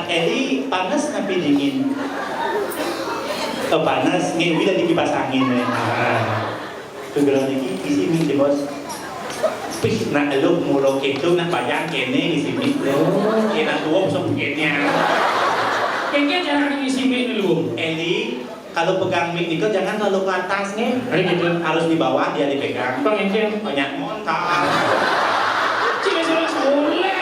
Eli panas tapi dingin. Panas, ngewi dan kipas angin. Kegelang lagi isi mie bos. Pih, nak lu muluk itu nak bayang kene isi mie. Kena tua usah kene. Kayaknya jarang ngisi mie dulu. Eli, kalau pegang mie itu jangan terlalu ke atas nih. Harus di bawah dia dipegang. Bang Engkel. Banyak montak. Cuma salah soleh.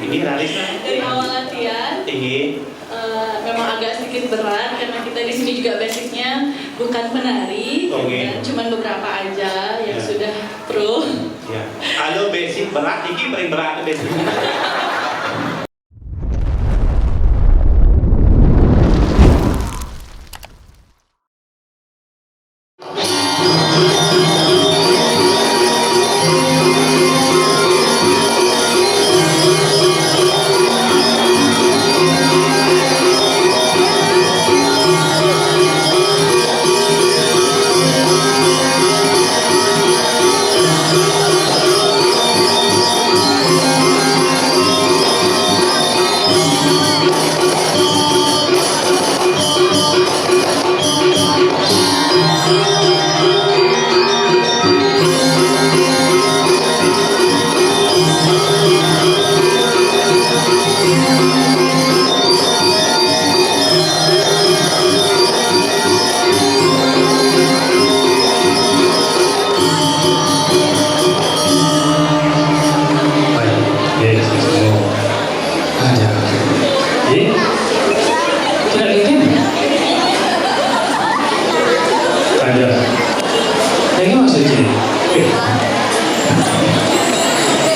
Ini Ralisa. Dari awal latihan memang agak sedikit berat karena kita di sini juga basicnya bukan penari, cuman beberapa aja yang sudah pro. Ya. Kalau basic berat, ini paling berat basic.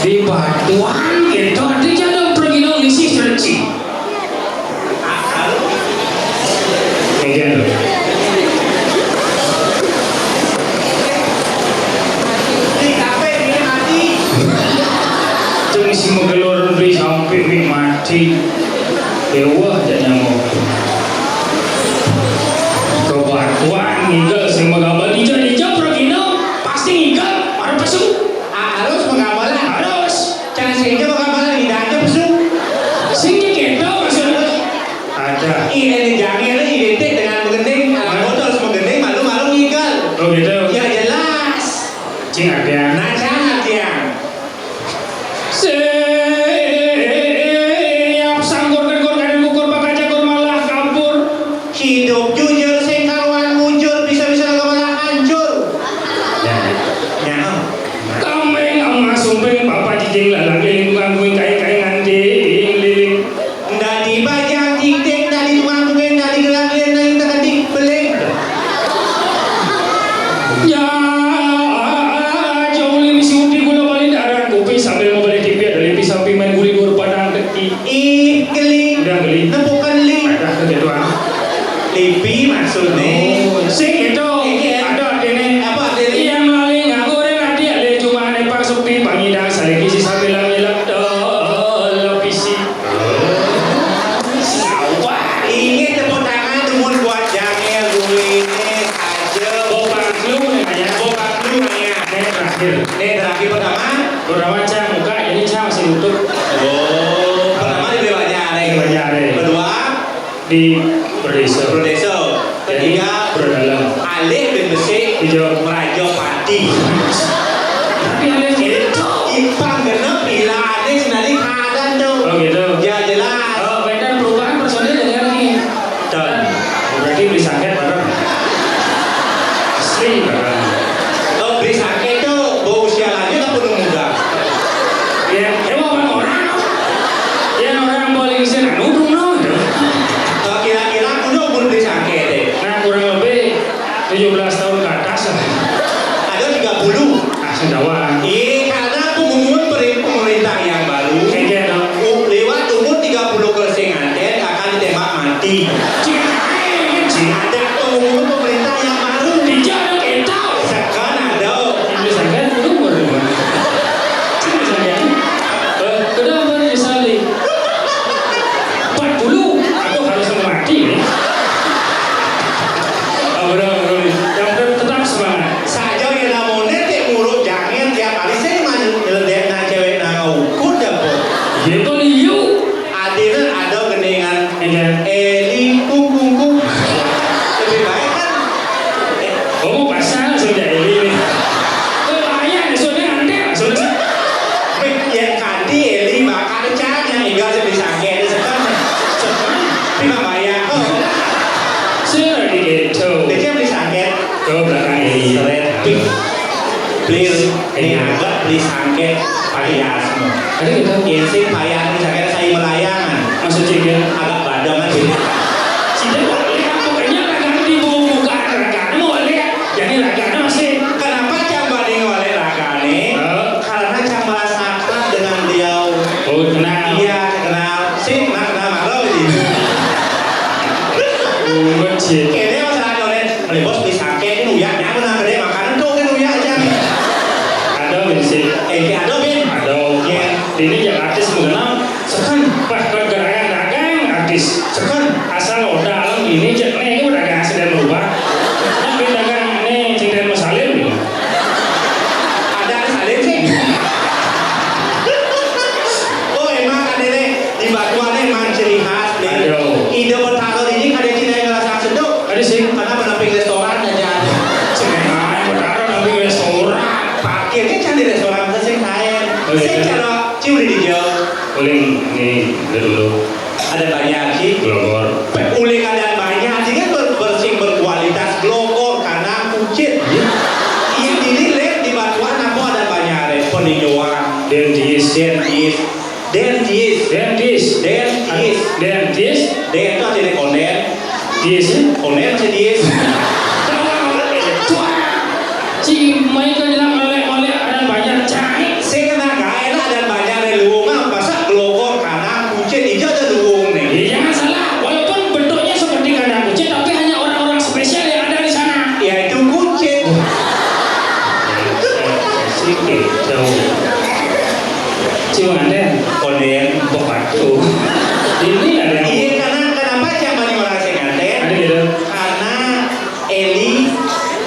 Di Batuan gitu, di jalan pergi nong isi serci. Kegiatan. Di kafe ini mati. Jangan isi mengelor di sampai mati. Dewa aja nyamuk. Ke Batuan ngigal semua gambar di jalan pergi nong pasti ngigal ada pasuk. Harus mengawal. Jangan sehingga mengawal tidak ada besuk. Sehingga kita maksudnya ada. Ini jangan identik dengan menggending. Kalau harus menggending malu-malu ngigal. Oh gitu. Ya jelas. Cing ada. Nah jangan dia. Siap sanggur kengkur kadang ukur bakaja kur malah kabur. Hidup jujur sing karuan muncul bisa-bisa malah hancur. Ya. Kambing ama sumping papa jijing lalang liling tukang kuing kai-kai nganding liling. Ndak dibajang dikdik, ndak ditukang kuing, ndak digerak lian, ndak ditekan beling. Ya jauh li misi uti guna balik darah kopi sambil mau balik TV ada lebih samping main guli dur padang teki. Ih geli. Udah geli. Bukan li. Ada kegeduan. Lipi maksudnya. Sing itu ada dene Apa dene? yang maling aku rena dia le cuma ne pak sepi pangida salegi si sambil ngelak lapisi. Sawah Ini tepuk tangan temun buat jangel gue aja. bopang lu namanya. Bokap lu ya. Ini terakhir. Ini terakhir pertama. Pertama cah muka jadi cah masih nutup. Pertama di Bewajare. Bewajare. Kedua Di Berdeso. Prodeso. Ketiga Berdalam. Alih bin Besik Hijau. Merajo Pati. Tapi ada gitu. Ipang genep bila ada senari kadan tuh. Oh gitu. Ya jelas. Oh, medan perubahan personil dengan ini. Dan Berarti beli sakit bareng. Asli bareng. oh beli sakit tuh bau usia lanjut apa belum muda? Ya, orang. Ya orang boleh isi nunggu no. Kira-kira kudu umur beli sakit deh. Nah kurang lebih 17 tahun ke atas lah. Ada 30. Asli dawaan. Karena pengumuman pemerintah yang baru Kayaknya dong. lewat umur 30 kesengaten akan ditembak mati. Ada pengumuman pemerintah yang baru. Dijaga kita. Sekarang ada. Beli sakit itu baru. Beli sakit. Kenapa disali? 40. Aku harus mati nih. Yang tetap tapi beli ini agak beli sangke payah semua. Ada gitu. Yang sih payah ini sangke saya melayangan. Maksudnya dia Agak badangan gitu. tidak boleh pokoknya ganti buka ragane mau lihat. Jadi ragane masih. Kenapa cang banding oleh ragane? Karena cang merasakan dengan beliau. Oh kenal. Iya kenal. Sih nak kenal malu gitu. Kecil. Kayaknya masalah oleh beli bos beli sangke ini uyaknya benar gede makanan tuh kan uyak aja. Ada bensin. Ada bin. Ada. Ini yang artis mengenal. Sekan pas pergerakan dagang artis. Sekan asal udah alam ini cek nih itu dagang sedang berubah. Tapi dagang ini cinta masalim. Ada salib sih. Oh emang kan ini di batuannya emang ciri khas deh. Aduh. Ide bertaruh ini kan dia tidak ngerasa seduk. Ada sih. Karena menamping restoran aja. Cengengan berdarah tapi restoran. Parkirnya kan di restoran sesing kain. Oh, iya. Saya cara cium di dia. Uling ini dulu Ada banyak sih. glogor. Uling ada banyak sih kan bersih berkualitas glogor karena kucit. Iya dilihat di batuan apa ada banyak deh peninjauan. Dentis. Dentis. Dentis. Dentis. Dentis. Dentis. Den itu artinya konden. Dis. Konden masih dis. Si Mai kan bilang molek ada banyak cai. Saya kena gak enak dan banyak leluhung masa glogor karena kucit hijau ada leluhung nih. Jangan salah, walaupun bentuknya seperti kandang kucing, tapi hanya orang-orang spesial yang ada di sana. Ya itu kucit. Sikit jauh. Ciuman deh, Konden. bokatu. Ini ada yang Iya karena kenapa yang banyak orang saya ngaten? ada gitu. Karena Eli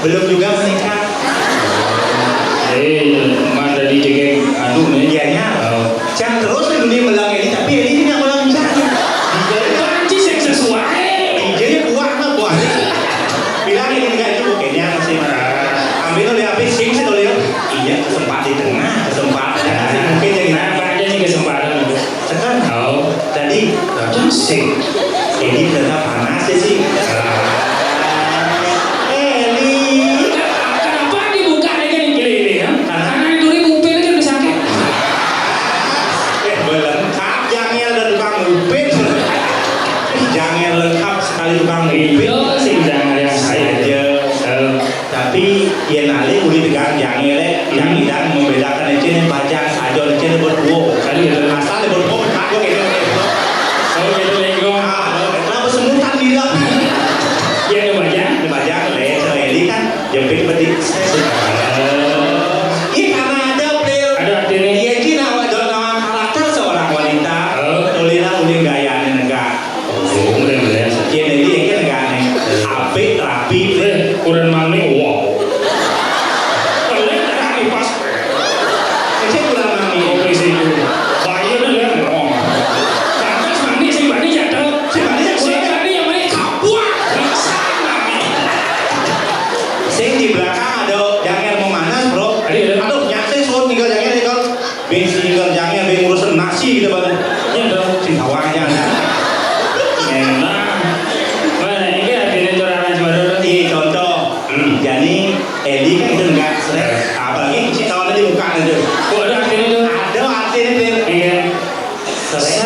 belum juga menikah. Mana di jegeng aduh nih. Dianya. Oh. Jangan terus di dunia melang Eli tapi Eli tidak melang jangan. Prancis yang sesuai. Jadi kuat mah buat. Bilang ini enggak itu kayaknya masih. Ambil oleh apa sing sih oleh. Iya kesempatan di tengah kesempatan. Mungkin yang Nah, aja nih kesempatan itu. sekarang. Oh, Tadi jangan sing. Eli tetap panas sih. Eli. Kenapa dibuka dengan ini ya? Karena itu upil kan bisa sakit. Lengkap jangan ada tukang upin. Jangan lengkap sekali tukang upin. Itu sih jangan yang saya aja. Tapi ya nali boleh pegang jangan yang tidak membedakan aja nih bajang saja aja nih berdua. Kali itu Asal nih berdua benar kok gitu. kalau gitu lego. Kenapa semutan bilang? Ya ada banyak. Di bajang Eli kan jepit betik. Iya karena ada player. Ada artinya. Iya Cina nama karakter seorang wanita. Tulilah uling gayanya negara. Oh, bener-bener. Jadi ini kan negara apik rapi. Kurang mami wow. Kalau terakhir pas. Saya kurang mami. Oke sih itu. Bahaya dah lah. Oh. Tapi mami sih bani jatuh. Si bani yang Si bani yang bani kapuan. Bisa mami. Saya di belakang ada jangan mau manas bro. Ada. Aduh nyakse suruh tinggal jangan tinggal. Bensin tinggal jangan ben urusan nasi gitu bang. Ya dong. Si tawang aja. Enak. Mana ini artinya orang juara. Iya contoh. Jadi Eli kan itu enggak stres. Apalagi si tawang di muka aja. Kok ada artinya tuh? Ada artinya Ben. Iya. Stres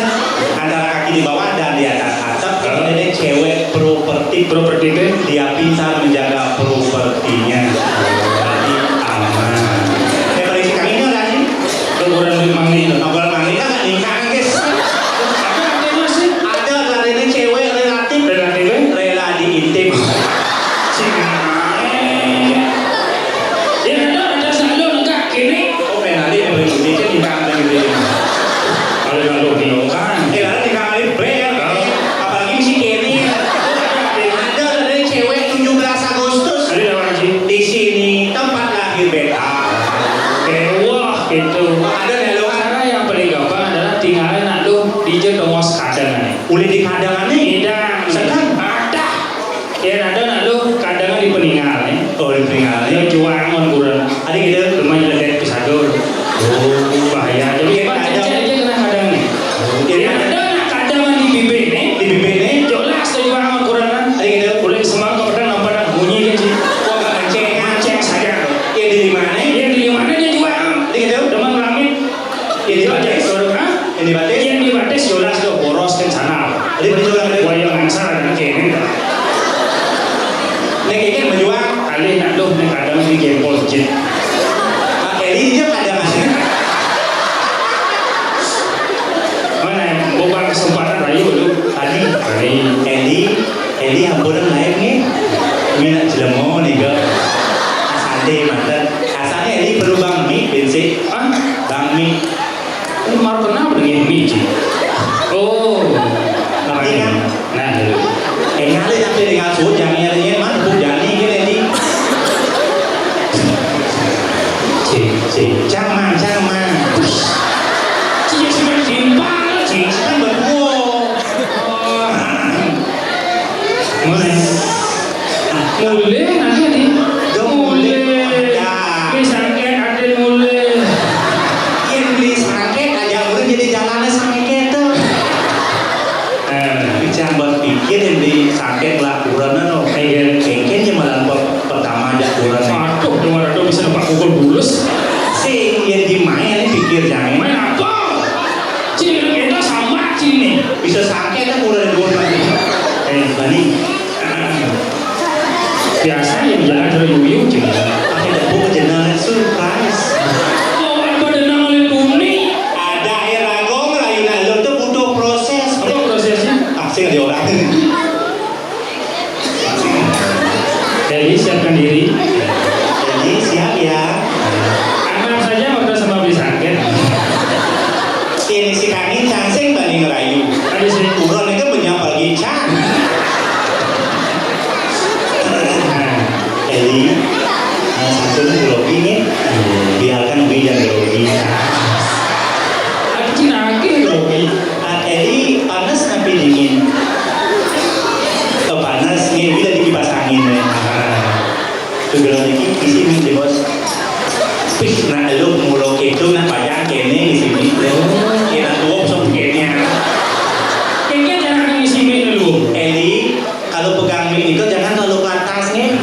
antara kaki di bawah dan di atas atap. Ini cewek properti. Properti itu. Dia pintar menjaga propertinya. Jadi aman. Paling sekarang ini ada sih. Kurang duit mami. Ngobrol mandi kan nggak nikah kan guys. Apa artinya sih? Ada dari cewek relatif Relatif. rela diintip. Ya ada selalu enggak kini. Oh penali yang lebih sedikit nikah lagi. Kalau kan. Lalu nikah kali break kan. Apalagi si Kenny. Ada dari cewek 17 Agustus. Ada apa lagi? Di sini tempat lahir beta. Wah gitu. Ada dalam Cara yang paling gampang adalah tinggalin nak lu di jengkos kadangan. Uli di kadangan nih. Tidak. Sekarang Ada. Ya ada nak lu kadangan di peninggal nih. oh di tinggal. Yang juangan kurang. Ada gitu. Rumahnya leket pisador. Oh bahaya. Jadi Iya, baca ada. aja kena kadang nih. Jadi Ada nak kadangan di bibir nih. di bibir nih. Jelas tuh juangan kurang. Ada gitu. Boleh semangat kepada nampak bunyi kan sih. Wah gak ngeceng. Cek saja. nih kadang di gempol jet. Pak Eli dia kadang-kadang. Mana bukan kesempatan rayu lu tadi. Eli hampuran lain nih. Minat jelemo nih ke. Asante mantan. Asalnya Eli perlu Bang Mi bensin. Ah, Bang Mi. ini mau kenapa dengan biji? Oh, namanya. Nah, itu. Ngalir sampai dengan suốt yang ini mana pun jadi cái này đi. Chị trang mang. Chị sẽ phải tìm ba đó chị. Chị đang bật mua. Mulai nanti nih. Bisa ada mulai. Yang beli sakit aja udah jadi jalannya sakit tuh. Bicara berpikir yang beli sakit lah kurangnya no. Kayaknya malah pertama aja kurangnya. Aduh, dengar ada bisa dapat pukul bulus. Sing yang dimain pikir jangan. Main apa? Cini kita sama cini. Bisa sakit kan kurang dua lagi. Bani. Biasanya di jalan ada yuyu cini. Pakai tepung jenang surprise. Oh, apa denang oleh bumi? Ada air ragong lain lo tuh butuh proses. Apa prosesnya? Aksi di orang. Jadi siapkan diri. Jadi siap ya. Aman saja udah sama beli sakit. Ini si kami cangseng banding rayu. Ada sih. Uron itu menyapa gicang. Eli, satu grogi nih. Biarkan Wi yang grogi. Ada Cina lagi grogi. Eli panas tapi dingin. Panas nih, Wi lagi kipas angin nih. Segala lagi isi nih bos. Wih, nak lu mulok itu nak bayang kene di sini. Kena tua sok kene. Kayaknya jangan ngisi mie dulu. Eli, kalau pegang mie itu jangan terlalu ke atas nih.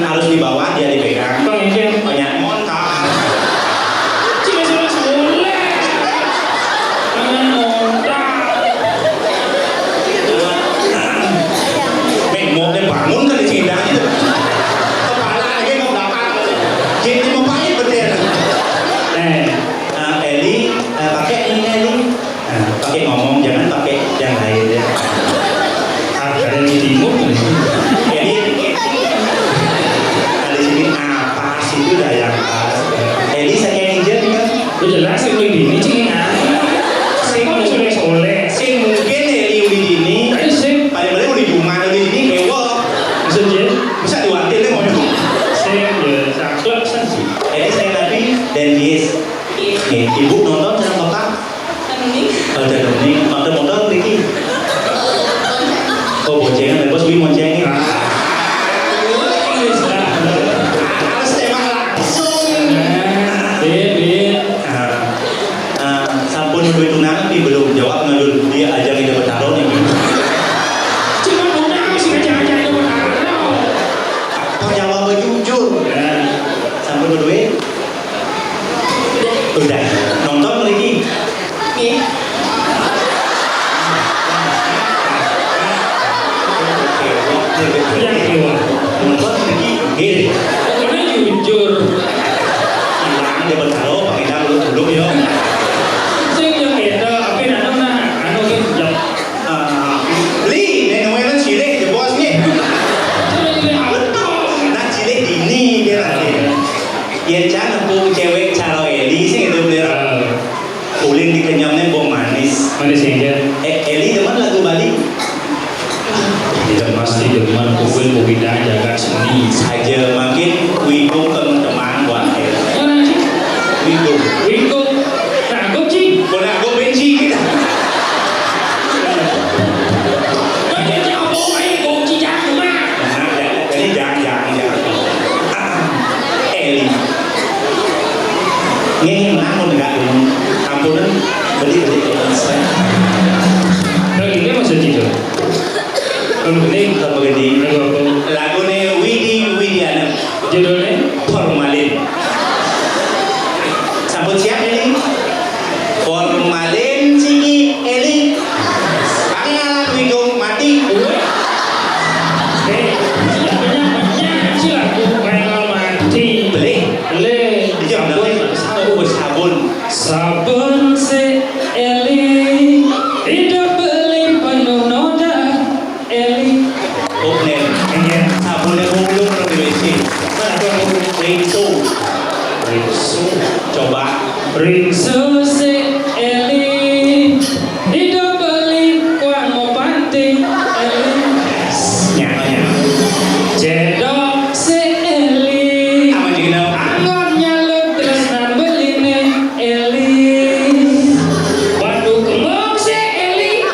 Harus di bawah dia dipegang. Bang ini Banyak montak. cuma sudah boleh. Jangan montak. Mau bangun kan di sini itu. Kepala lagi mau dapat. Jadi mau pakai betul. Eli, pakai ini Eli. Pakai ngomong jangan pakai yang lain ya. Ada di timur. Eli, ada sini apa sih itu dah yang pas. Eli saya ingin kan. Udah jelas sih mulai dini cingin. Sing sudah soleh. Sing mungkin Eli udah dini. Tadi sing Paling paling udah cuma udah dini hewo. maksudnya Bisa diwakil nih ngomong. sing ya saklek sih. Eli saya tapi dan yes. Ibu nonton sama bapak. Ada nih nonton Ricky. Oh boncengan, bos Wi boncengan. Harus tembak langsung. Sampun duit tunangan nih belum jawab ngadul dia aja kita bertaruh nih. Cuma udah masih ngajak-ngajak itu bertaruh. Kau jawab jujur. Sampun duit. Udah nonton Ricky. Yang kewa. Nonton Ricky. Gini. Karena jujur. Hilang dia bertaruh pakai dulu dulu yo. Sing yang beda apa namanya? Anu gitu jam. Li, nenek cilik je bos nih. Jadi apa? Anak cilik dini dia lagi. Ya jangan pun cewek caro Eli sih itu dia. Ulin dikenyamnya bom manis. Mana sih dia? Eli teman lagu Bali. Tidak pasti dengan kuil beda jaga seni. Saja makin wigung teman-teman buat Mana sih? wigung. Wingo. Nah, aku sih. Boleh aku benci kita. Kau jadi apa? Ayo kau cijak mah. Jadi jangan. Eli. Nghe namun enggak ampunan beli. Kalau ini masih tidur. Kalau ini Kalau begini lagu apa? lagunya Widiana Judulnya Formalin. Sambut siap Eli? Formalin sini Eli. Pakai alat wigung mati. banyak sih lagu pengalaman. Rinsu. Rinsu. Coba. Rinsu si Eli, hidup beli kuang mau panting Eli. Nyanya. Cedok si Eli, Apa juga? angon nyalut terus nan beline Eli. Waduh kembang si Eli,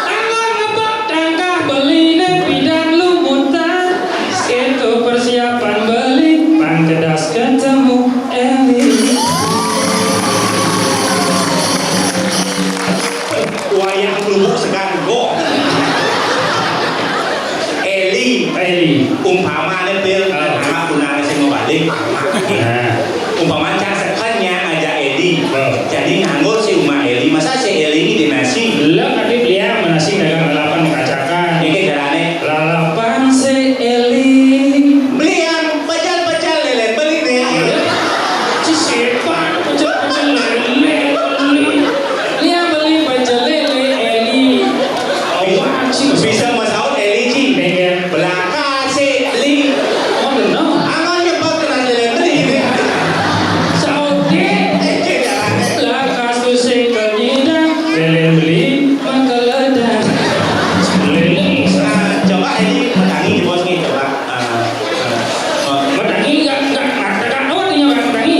angon ngebak tangkah beline bidang lumutan. Itu persiapan beli pangkedas ketemu Eli. Wayang lubuk seganggo. Eli. Umpamanya bil anak tunangan sing mau balik. Umpama cak sekannya ngajak Eli. Jadi nganggur si Uma Eli. Masa si Eli ini dinasi? Lah tadi beliau menasi dagang lalapan kacakan. Ini jalannya. Lalapan si Eli. Belian pecel lele beli deh. Si siapa pecel lele beli? Dia beli pecel lele Eli. Awak sih Bisa masaut Eli Ci. pengen Belakang si Eli. mau dengar? Angan nyebat kena lele beli deh. Saudi Jalannya. lah kasus sing kenyidang lele beli maka ledak. Lele Coba Eli menangi di bos nih coba. Medangi enggak awak tinggal medangi.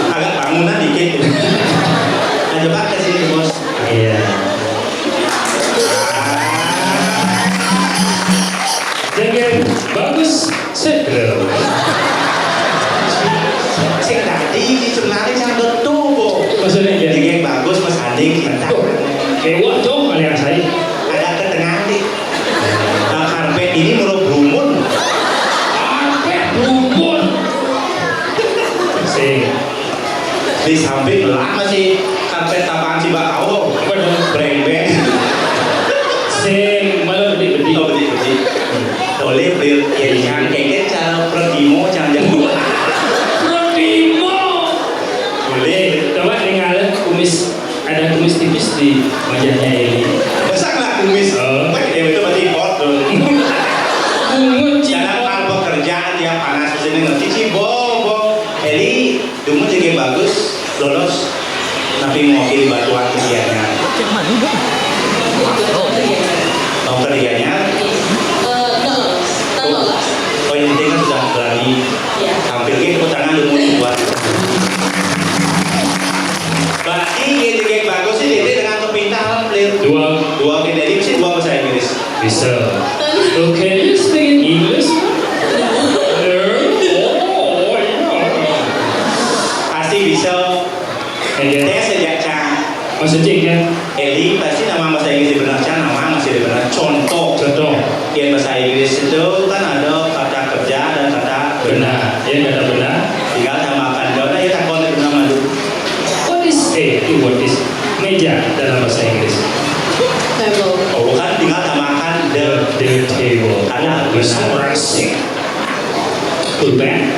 Agak bangunan dikit. Nah, coba ke sini bos. Iya. Jangan bagus segera. Sing tadi sebenarnya jangan tuh. Maksudnya ya. Jadi yang bagus mas Andi kita. Ewa tuh kalian saya. Ada ke tengah nih. Karpet ini menurut Brumun. Apa rumput? Si. Di samping lama sih karpet tapaan si bakau. Apa dong? Breng-breng. Si malah bedi-bedi. Oh betul. Boleh beli yang kayak cara Prodimo jangan Prodimo. Boleh. Coba tinggal kumis. Ada kumis tipis di wajahnya Eli. besarlah kumis. Pakai dia itu berarti hot tuh. Menguci. Dalam hal pekerjaan dia panas di sini ngerti sih bobo. Eli dulu juga bagus lolos tapi mewakili batuan kerjanya. Oh kerjanya. Oh yang penting kan sudah berani. Hampir gitu tangan dulu buat. Berarti geng bagus sih dia dengan kepintaran player. Dua jadi mesti dua bahasa Inggris. Bisa. So can you speak English? Oh, yeah. Pasti bisa. Iya. Saya sejak Cang Maksudnya kan? Eli pasti nama bahasa Inggris benar Cang nama masih benar. Contoh. Yang bahasa Inggris itu kan ada kata kerja dan kata Benar. Ya kata benar. tinggal tambahkan jodoh ya tak boleh benar malu. What is what is meja dalam bahasa Inggris? Oh bukan tinggal tambahkan the. The table. Ada Bisa benar. orang sing. Pulpen.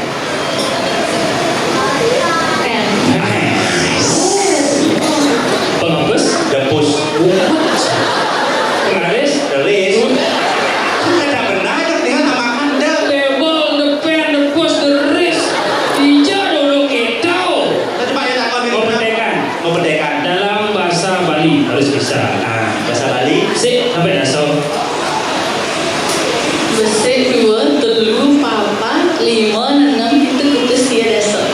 Pengapus. The push. Pengaris. The list. Kata benar tinggal tambahkan the. Table, the pen, the push, the wrist. Hijau dulu kita. Coba ya tak kau Memperdekan. memperdekan. Dalam bahasa Bali harus bisa. Nah bahasa Bali. Si sampai dasar. Besek 2, telu, papat, 5, 6 itu kutus dia dasar.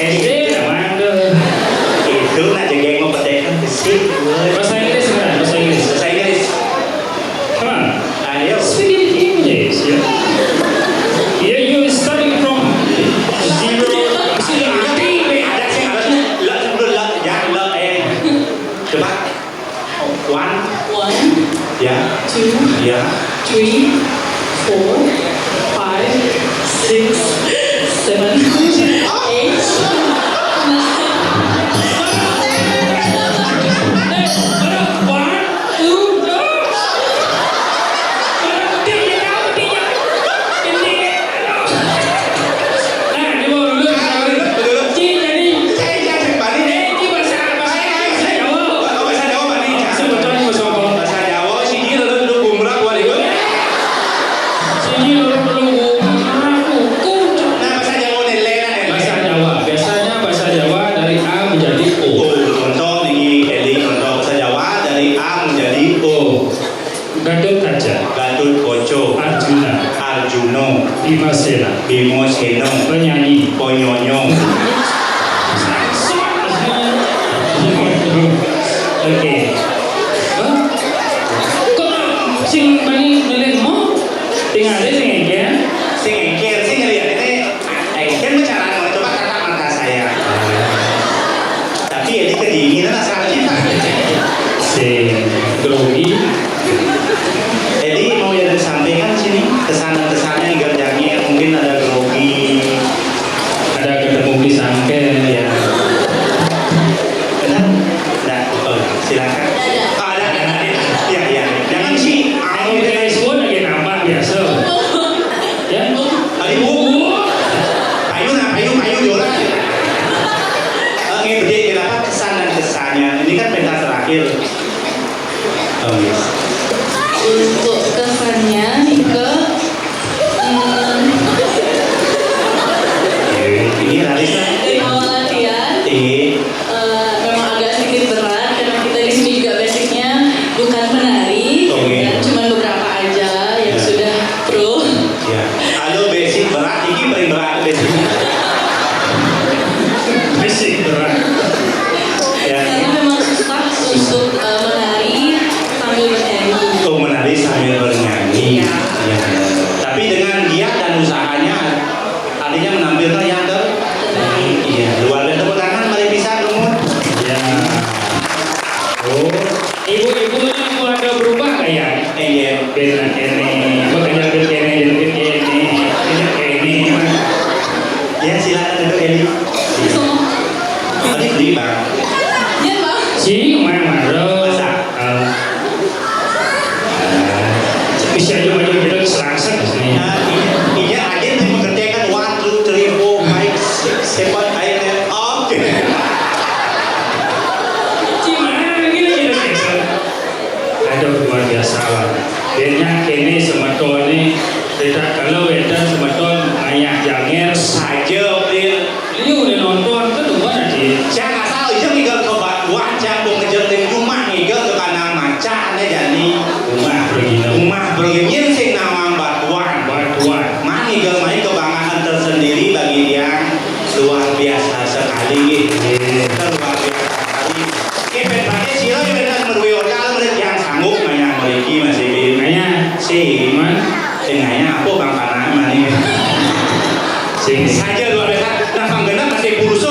SD namanya tuh. Itu nak jaga yang memperdekan besi. Bahasa Inggris kan? Bahasa Inggris. Bahasa Inggris. Come on. Ayo. Speak in English. Yeah. Yeah, you starting from zero. Ada sih harusnya lo sebelum lo jangan lo coba one 1, ya 2, ya 3, 4, 5, 6, 7, 8, 9. Sini Bima Sena. Bimo Seno, Penyanyi. Ponyonyong. Oke. Kok sing bani nulis mo? Tinggal sing engke. Sing engker, sing ngeliat ini, engker bicara coba kata mata saya. Tapi ini kedinginan asalnya. Sing grogi. Jadi mau yang disampaikan sini kesan-kesannya gerjanya mungkin ada grogi, Ada ketemu di sangken ya. benar? Enggak, oh, silakan. Oh, ada. Ya. Jangan sih. Aku kira semua lagi nampak biasa. Ya. Tadi payu jualan. Oke, jadi kenapa kesan dan kesannya? Ini kan pentas terakhir. Oh yes. Untuk kesannya Nike Ini Larissa. dari awal latihan memang agak sedikit berat karena kita di sini juga basicnya bukan menari, Oke. dan cuma beberapa aja yang Ya. sudah pro. Ya. Halo basic berat, ini paling berat basic. Fisik berat. Ya. Karena memang susah untuk menari sambil bernyanyi. Untuk menari sambil bernyanyi. Iya. Ya. Tapi dengan giat dan usahanya, artinya menampilkan yang terbaik. Iya. Luar biasa, tepuk tangan, mari bisa lumut. Ya. Oh, ibu-ibu ini ada berubah nggak ya? Iya. Beda ini, bekerja beda ini. Ya silakan duduk Eli. Tadi beli bang. Ya bang. Si kemarin marah. Masa? Bisa aja maju kita serasa di sini. Iya, aja yang mengerjakan 1, 2, 3, 4, 5, 6, 7, 8, oke. Gimana gini kita? Aduh luar biasa lah. Dia kini semeton ini tidak kalau wedan semeton ayah janger Saja April. Liu udah nonton kedua nanti. Saya nggak tahu itu ngigel ke wajah, mau ngejar tim rumah ngigel ke kanan macan ya jadi Rumah begini. rumah bergimien sing nama batuan. Batuan. Mah ngigel main kebanggaan tersendiri bagi dia luar biasa sekali gitu. Luar biasa sekali. Kepet pakai sila yang benar merwiot kalau mereka yang sanggup banyak mereka masih bin. Kayaknya Si gimana? tengahnya apa bang panah mani. Sing Saja luar biasa. Nah, panggena masih puluso